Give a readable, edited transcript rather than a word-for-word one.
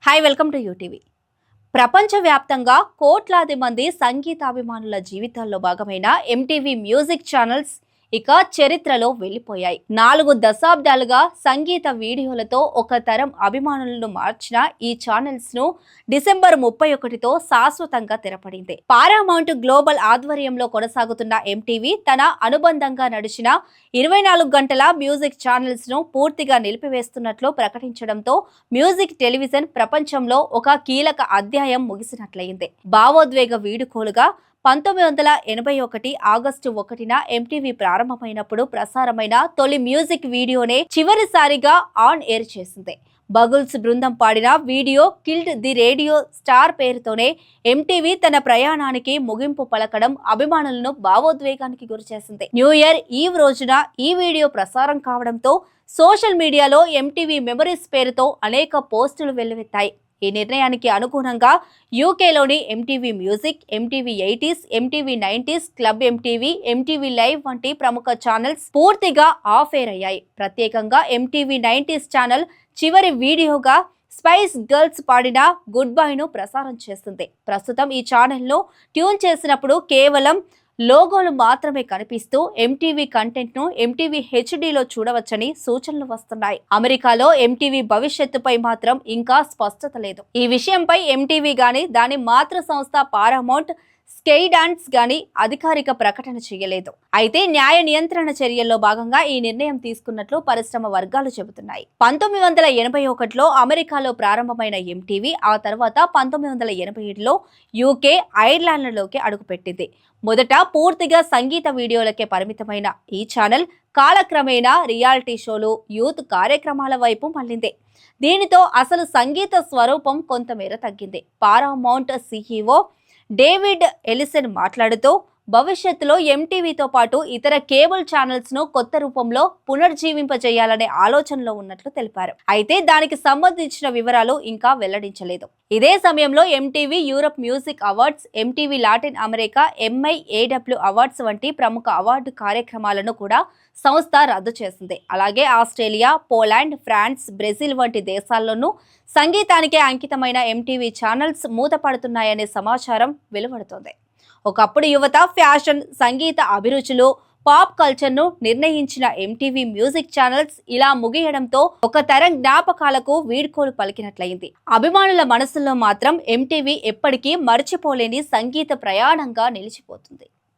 Hi welcome to UTV. ప్రపంచవ్యాప్తంగా కోట్లాది మంది సంగీతాభిమానుల జీవితాల్లో భాగమైన ఎంటీవీ మ్యూజిక్ ఛానల్స్ ఇక చరిత్రలో వెళ్లిపోయాయి. 4 దశాబ్దాలుగా సంగీత వీడియోలతో ఒక తరం అభిమానులను మార్చిన ఈ ఛానల్స్ ను డిసెంబర్ 31తో శాశ్వతంగా తెరపడింది. పారామౌంట్ గ్లోబల్ ఆధ్వర్యంలో కొనసాగుతున్న ఎంటీవీ తన అనుబంధంగా నడిచిన 24 గంటల మ్యూజిక్ ఛానల్స్ ను పూర్తిగా నిలిపివేస్తున్నట్లు ప్రకటించడంతో మ్యూజిక్ టెలివిజన్ ప్రపంచంలో ఒక కీలక అధ్యాయం ముగిసినట్లయింది. భావోద్వేగ వీడుకోలుగా 1981 ఆగస్టు 1న ఎంటీవీ ప్రారంభమైనప్పుడు ప్రసారమైన తొలి మ్యూజిక్ వీడియోనే చివరిసారిగా ఆన్ ఎయిర్ చేసింది. బగుల్స్ బృందం పాడిన video killed the radio star పేరుతోనే ఎంటీవీ తన ప్రయాణానికి ముగింపు పలకడం అభిమానులను భావోద్వేగానికి గురిచేసింది. న్యూ ఇయర్ ఈవ్ రోజున ఈ వీడియో ప్రసారం కావడంతో సోషల్ మీడియాలో ఎంటీవీ మెమరీస్ పేరుతో అనేక పోస్టులు వెల్లువెత్తాయి. ఈ నిర్ణయానికి అనుగుణంగా యూకేలోని MTV music, MTV 80s, MTV 90s, club MTV, MTV live వంటి ప్రముఖ ఛానల్స్ పూర్తిగా ఆఫ్ ఎయిర్ అయ్యాయి. ప్రత్యేకంగా ఎంటీవీ 90s ఛానల్ చివరి వీడియోగా స్పైస్ గర్ల్స్ పాడిన గుడ్ బై ను ప్రసారం చేస్తుంది. ప్రస్తుతం ఈ ఛానల్ను ట్యూన్ చేసినప్పుడు కేవలం లోగోలు మాత్రమే కనిపిస్తూ ఎంటీవీ కంటెంట్ ను ఎంటీవీ హెచ్డీలో చూడవచ్చని సూచనలు వస్తున్నాయి. అమెరికాలో ఎంటీవీ భవిష్యత్తుపై మాత్రం ఇంకా స్పష్టత లేదు. ఈ విషయంపై ఎంటీవీ గాని దాని మాతృ సంస్థ పారామౌంట్ స్కైడాన్స్ గాని అధికారిక ప్రకటన చేయలేదు. అయితే న్యాయ నియంత్రణ చర్యల్లో భాగంగా ఈ నిర్ణయం తీసుకున్నట్లు పరిశ్రమ వర్గాలు చెబుతున్నాయి. 1981లో అమెరికాలో ప్రారంభమైన ఎంటీవీ ఆ తర్వాత 1987లో యూకే, ఐర్లాండ్లలోకి అడుగుపెట్టింది. మొదట పూర్తిగా సంగీత వీడియోలకే పరిమితమైన ఈ ఛానల్ కాలక్రమేణా రియాలిటీ షోలు, యూత్ కార్యక్రమాల వైపు మళ్లింది. దీనితో అసలు సంగీత స్వరూపం కొంతమేర తగ్గింది. పారామౌంట్ సీఈఓ డేవిడ్ ఎలిసన్ మాట్లాడుతూ భవిష్యత్తులో ఎంటీవీతో పాటు ఇతర కేబుల్ ఛానల్స్ ను కొత్త రూపంలో పునర్జీవింపజేయాలనే ఆలోచనలో ఉన్నట్లు తెలిపారు. అయితే దానికి సంబంధించిన వివరాలు ఇంకా వెల్లడించలేదు. ఇదే సమయంలో MTV Europe music awards, MTV Latin America MIAW awards వంటి ప్రముఖ అవార్డు కార్యక్రమాలను కూడా సంస్థ రద్దు చేసింది. అలాగే ఆస్ట్రేలియా, పోలాండ్, ఫ్రాన్స్, బ్రెజిల్ వంటి దేశాల్లోనూ సంగీతానికే అంకితమైన ఎంటీవీ ఛానల్స్ మూతపడుతున్నాయనే సమాచారం వెలువడుతోంది. ఒకప్పుడు యువత ఫ్యాషన్, సంగీత అభిరుచులు, పాప్ కల్చర్ ను నిర్ణయించిన ఎంటీవీ మ్యూజిక్ ఛానల్స్ ఇలా ముగియడంతో ఒక తరం జ్ఞాపకాలకు వీడ్కోలు పలికినట్లయింది. అభిమానుల మనసుల్లో మాత్రం ఎంటీవీ ఎప్పటికీ మర్చిపోలేని సంగీత ప్రయాణంగా నిలిచిపోతుంది.